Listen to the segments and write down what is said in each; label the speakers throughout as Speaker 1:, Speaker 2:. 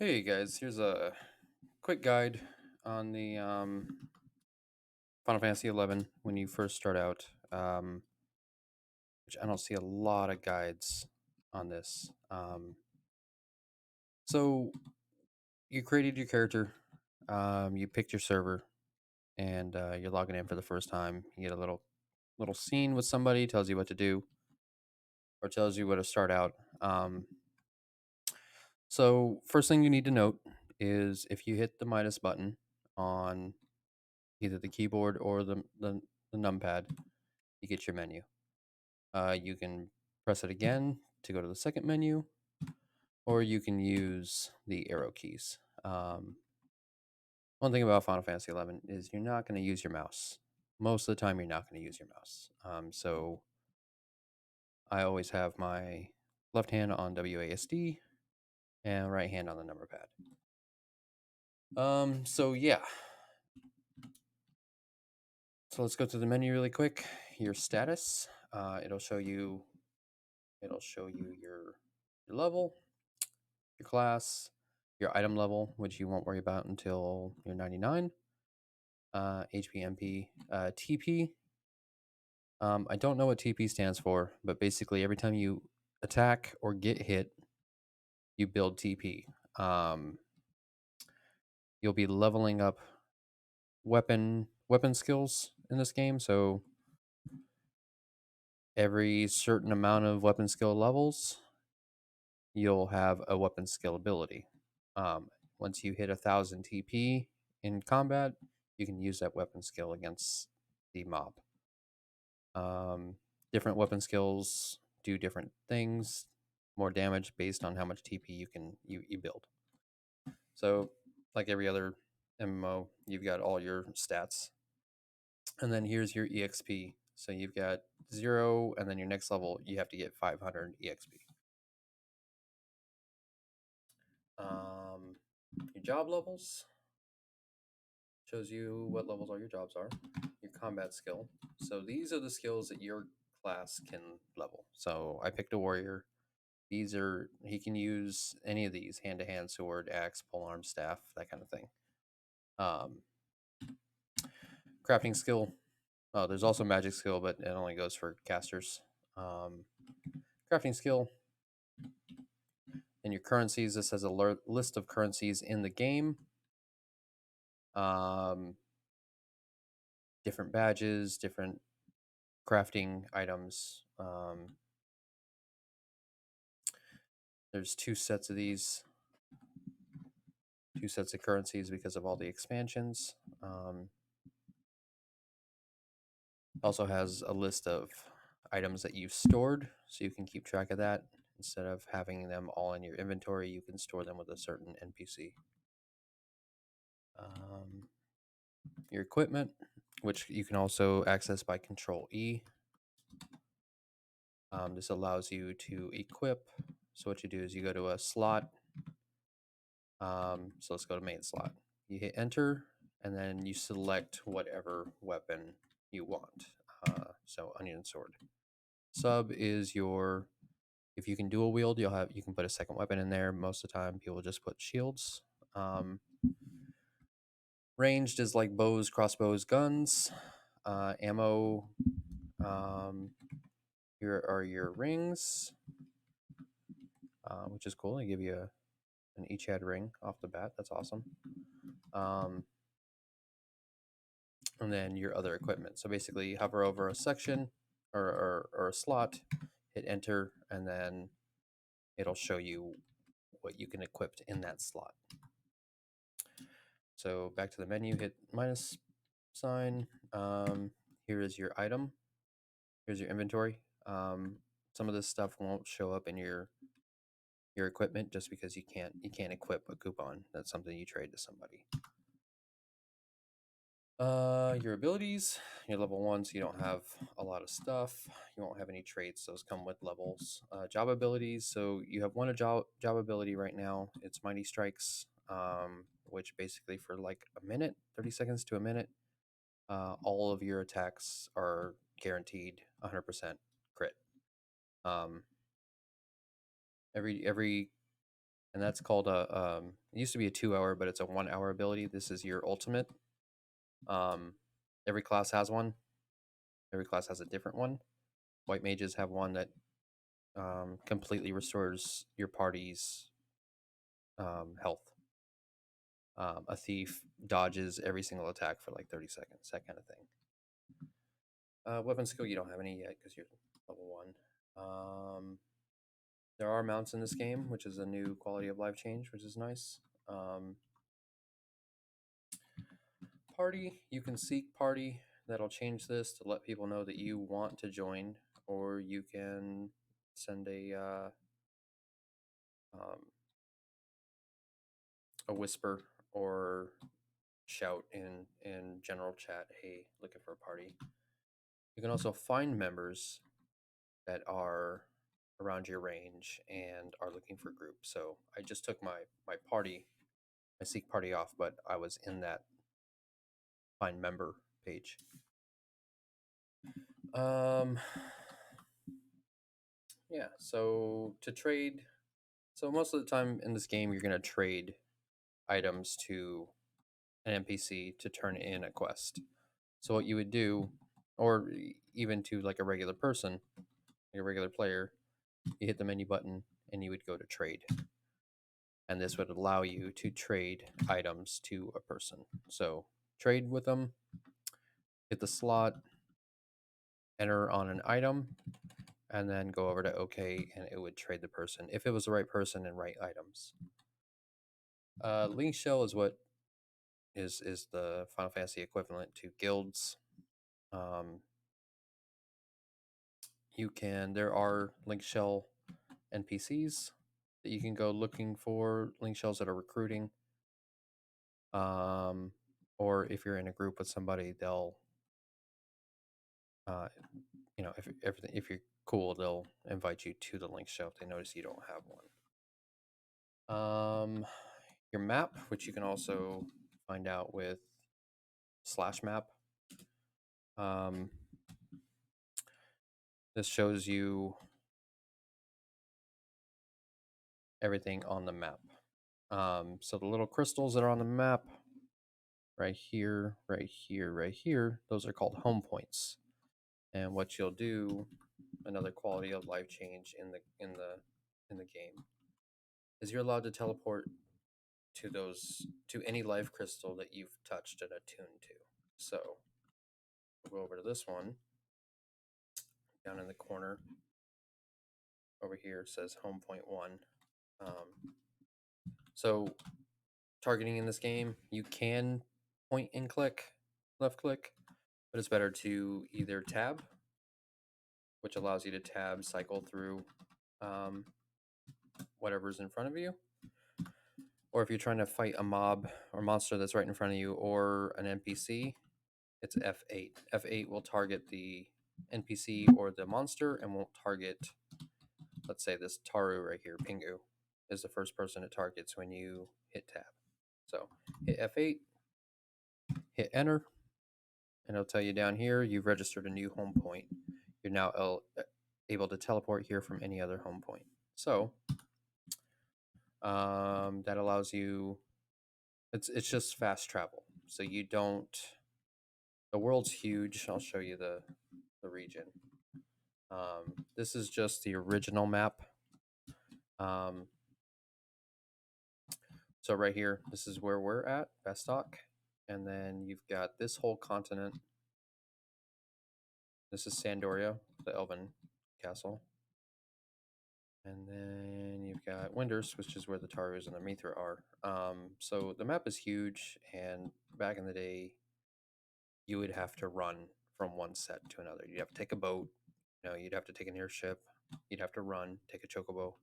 Speaker 1: Hey guys, here's a quick guide on the Final Fantasy 11 when you first start out, which I don't see a lot of guides on this. So you created your character, you picked your server, and you're logging in for the first time. You get a little scene with somebody, tells you what to do, or tells you where to start out. So first thing you need to note is if you hit the minus button on either the keyboard or the numpad, you get your menu. You can press it again to go to the second menu, or you can use the arrow keys. One thing about Final Fantasy 11 is you're not going to use your mouse. Most of the time, you're not going to use your mouse. So I always have my left hand on WASD and right hand on the number pad. So yeah. So let's go to the menu really quick. Your status. It'll show you. It'll show you your level, your class, your item level, which you won't worry about until you're 99, HP, TP. I don't know what TP stands for, but basically every time you attack or get hit, you build TP. You'll be leveling up weapon skills in this game, so every certain amount of weapon skill levels, you'll have a weapon skill ability. Once you hit 1,000 TP in combat, you can use that weapon skill against the mob. Different weapon skills do different things, more damage based on how much TP you build. So, like every other MMO, you've got all your stats, and then here's your EXP. So you've got 0, and then your next level you have to get 500 EXP. Your job levels shows you what levels all your jobs are. Your combat skill. So these are the skills that your class can level. So I picked a warrior. He can use any of these: hand to hand, sword, axe, polearm, staff, that kind of thing. Um, Crafting skill. Oh, there's also magic skill, but it only goes for casters. Um, Crafting skill. And your currencies. This has a list of currencies in the game. Um, Different badges, different crafting items. There's two sets of these, two sets of currencies because of all the expansions. Also has a list of items that you've stored, so you can keep track of that. Instead of having them all in your inventory, you can store them with a certain NPC. Your equipment, which you can also access by Control E. This allows you to equip. So what you do is you go to a slot. So let's go to main slot. You hit enter, and then you select whatever weapon you want. So onion sword. Sub is your, if you can dual wield, you can put a second weapon in there. Most of the time, people just put shields. Ranged is like bows, crossbows, guns. Ammo. Here are your rings, which is cool. They give you an each head ring off the bat. That's awesome. And then your other equipment. So basically, hover over a section or a slot, hit enter, and then it'll show you what you can equip in that slot. So back to the menu, hit minus sign. Here is your item. Here's your inventory. Some of this stuff won't show up in your equipment just because you can't equip a coupon. That's something you trade to somebody. Your abilities, you're level 1, so you don't have a lot of stuff. You won't have any traits; those come with levels. Job abilities, so you have one job ability right now. It's Mighty Strikes, which basically for like a minute, 30 seconds to a minute, all of your attacks are guaranteed 100% crit. Um, every and that's called a. It used to be a 2 hour, but it's a 1 hour ability. This is your ultimate. Um, every class has one. Every class has a different one. White mages have one that completely restores your party's health. A thief dodges every single attack for like 30 seconds, that kind of thing. Weapon skill, you don't have any yet because you're level 1. There are mounts in this game, which is a new quality of life change, which is nice. Party, you can seek party. That'll change this to let people know that you want to join, or you can send a whisper or shout in general chat, hey, looking for a party. You can also find members that are around your range and are looking for groups. So I just took my party, my seek party off, but I was in that find member page. Yeah, so to trade, so most of the time in this game you're going to trade items to an NPC to turn in a quest. So what you would do, or even to like a regular person, like a regular player, you hit the menu button and you would go to trade. And this would allow you to trade items to a person. So trade with them, hit the slot, enter on an item, and then go over to OK, and it would trade the person if it was the right person and right items. Link Shell is what is the Final Fantasy equivalent to guilds. There are Link Shell NPCs that you can go looking for, Link Shells that are recruiting. Or if you're in a group with somebody, they'll if you're cool, they'll invite you to the link shell if they notice you don't have one. Your map, which you can also find out with /map. This shows you everything on the map. So the little crystals that are on the map, right here, right here, right here, those are called home points. And what you'll do, another quality of life change in the game, is you're allowed to teleport to any life crystal that you've touched and attuned to. So we'll go over to this one down in the corner over here. It says home point 1. So targeting in this game, you can point and click, left click, but it's better to either tab, which allows you to tab, cycle through whatever's in front of you, or if you're trying to fight a mob or monster that's right in front of you or an NPC, it's F8. F8 will target the NPC or the monster and won't target, let's say this Taru right here, Pingu, is the first person it targets when you hit tab. So hit F8, hit enter, and it'll tell you down here you've registered a new home point. You're now able to teleport here from any other home point. So that allows you, it's just fast travel. So you don't, the world's huge. I'll show you the region. This is just the original map. So right here, this is where we're at, Bestock. And then you've got this whole continent. This is Sandoria, the Elven castle. And then you've got Winders, which is where the Tarus and the Mithra are. So the map is huge, and back in the day, you would have to run from one set to another. You'd have to take a boat, you'd have to take an airship, you'd have to run, take a chocobo.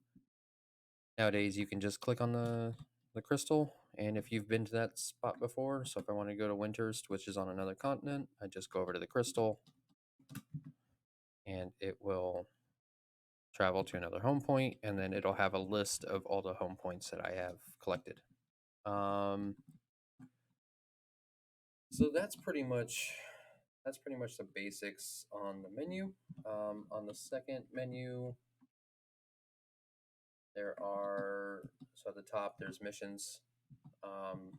Speaker 1: Nowadays, you can just click on the crystal, and if you've been to that spot before, so if I want to go to Winters, which is on another continent, I just go over to the crystal, and it will travel to another home point, and then it'll have a list of all the home points that I have collected. So that's pretty much the basics on the menu. On the second menu, there are, so at the top, there's missions, um,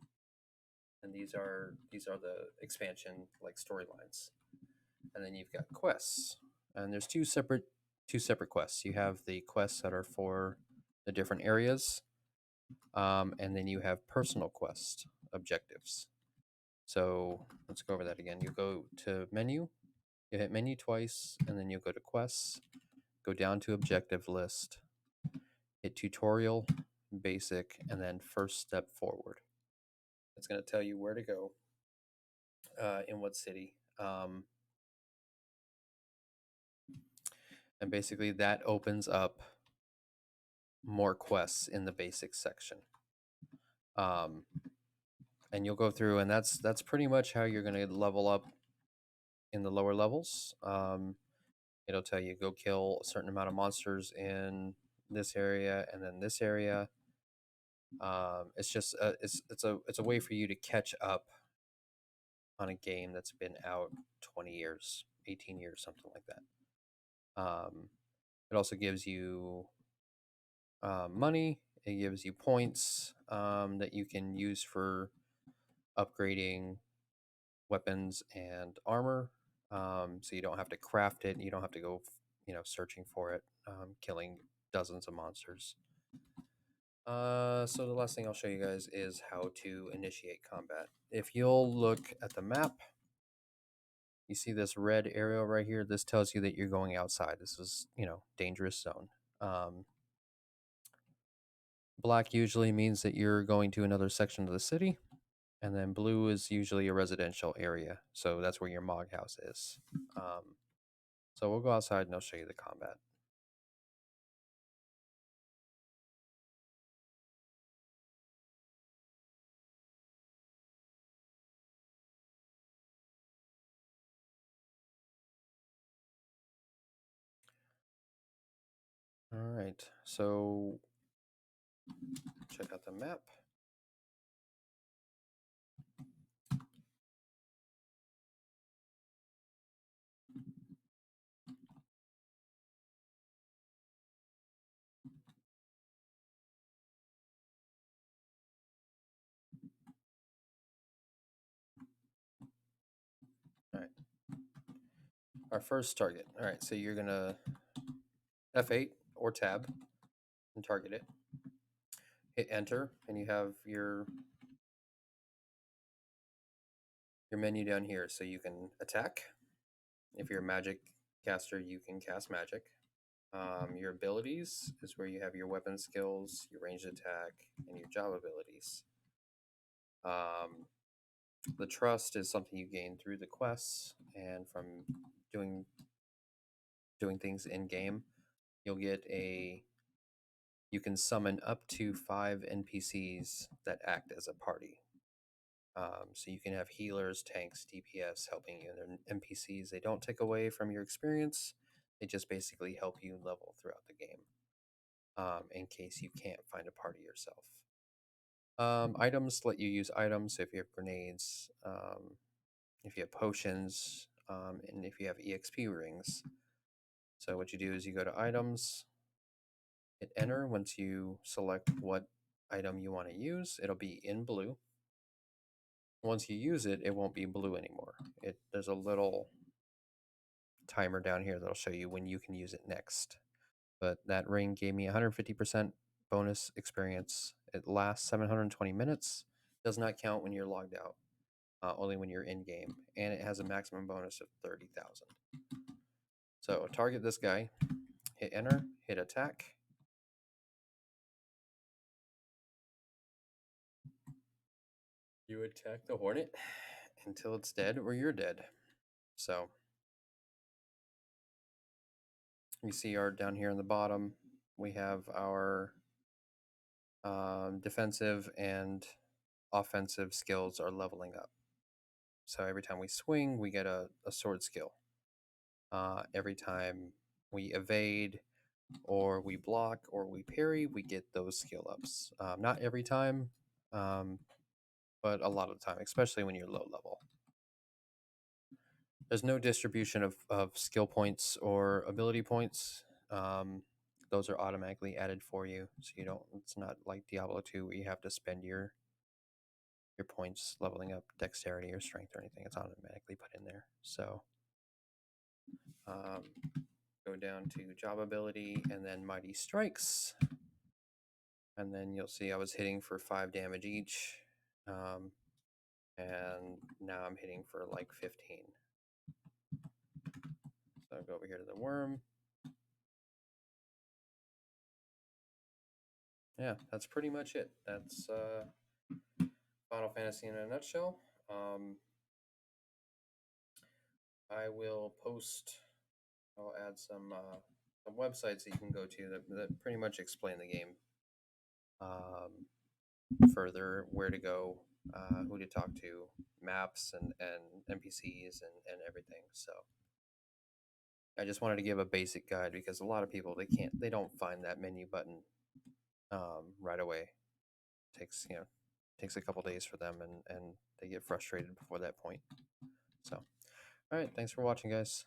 Speaker 1: and these are the expansion like storylines. And then you've got quests, and there's two separate quests. You have the quests that are for the different areas, and then you have personal quest objectives. So let's go over that again. You go to menu, you hit menu twice, and then you go to quests, go down to objective list, hit tutorial, basic, and then first step forward. It's going to tell you where to go, in what city. And basically, that opens up more quests in the basics section. Um, and you'll go through, and that's pretty much how you're going to level up in the lower levels. It'll tell you go kill a certain amount of monsters in this area and then this area. It's just it's a way for you to catch up on a game that's been out 20 years, 18 years, something like that. It also gives you money. It gives you points that you can use for upgrading weapons and armor. So you don't have to craft it. You don't have to go, searching for it, killing dozens of monsters. So the last thing I'll show you guys is how to initiate combat. If you'll look at the map, you see this red arrow right here. This tells you that you're going outside. This is, dangerous zone. Um, Black usually means that you're going to another section of the city, and then blue is usually a residential area. So that's where your Mog house is. So we'll go outside and I'll show you the combat. All right, so check out the map. All right, our first target. All right, so you're gonna F8 or tab and target it. Hit enter, and you have your menu down here. So you can attack. If you're a magic caster, you can cast magic. Your abilities is where you have your weapon skills, your ranged attack, and your job abilities. The trust is something you gain through the quests and from doing things in game. You'll get you can summon up to 5 NPCs that act as a party. So you can have healers, tanks, DPS helping you. They're NPCs. They don't take away from your experience. They just basically help you level throughout the game, in case you can't find a party yourself. Items let you use items. So if you have grenades, if you have potions, and if you have EXP rings. So what you do is you go to items, hit enter. Once you select what item you want to use, it'll be in blue. Once you use it, it won't be blue anymore. There's a little timer down here that'll show you when you can use it next. But that ring gave me 150% bonus experience. It lasts 720 minutes. Does not count when you're logged out, only when you're in game. And it has a maximum bonus of 30,000. So target this guy, hit enter, hit attack. You attack the hornet until it's dead or you're dead. So you see our down here in the bottom, we have our defensive and offensive skills are leveling up. So every time we swing, we get a sword skill. Every time we evade or we block or we parry, we get those skill ups. Not every time, but a lot of the time, especially when you're low level. There's no distribution of skill points or ability points. those are automatically added for you, so you don't. It's not like Diablo 2 where you have to spend your points leveling up dexterity or strength or anything. It's automatically put in there. So um, go down to job ability and then mighty strikes, and then you'll see I was hitting for 5 damage each, and now I'm hitting for like 15. So I'll go over here to the worm. Yeah, that's pretty much it. That's Final Fantasy in a nutshell. I will post. I'll add some websites that you can go to that pretty much explain the game further, where to go, who to talk to, maps and NPCs and everything. So I just wanted to give a basic guide because a lot of people they don't find that menu button right away. Takes a couple days for them and they get frustrated before that point. So all right, thanks for watching, guys.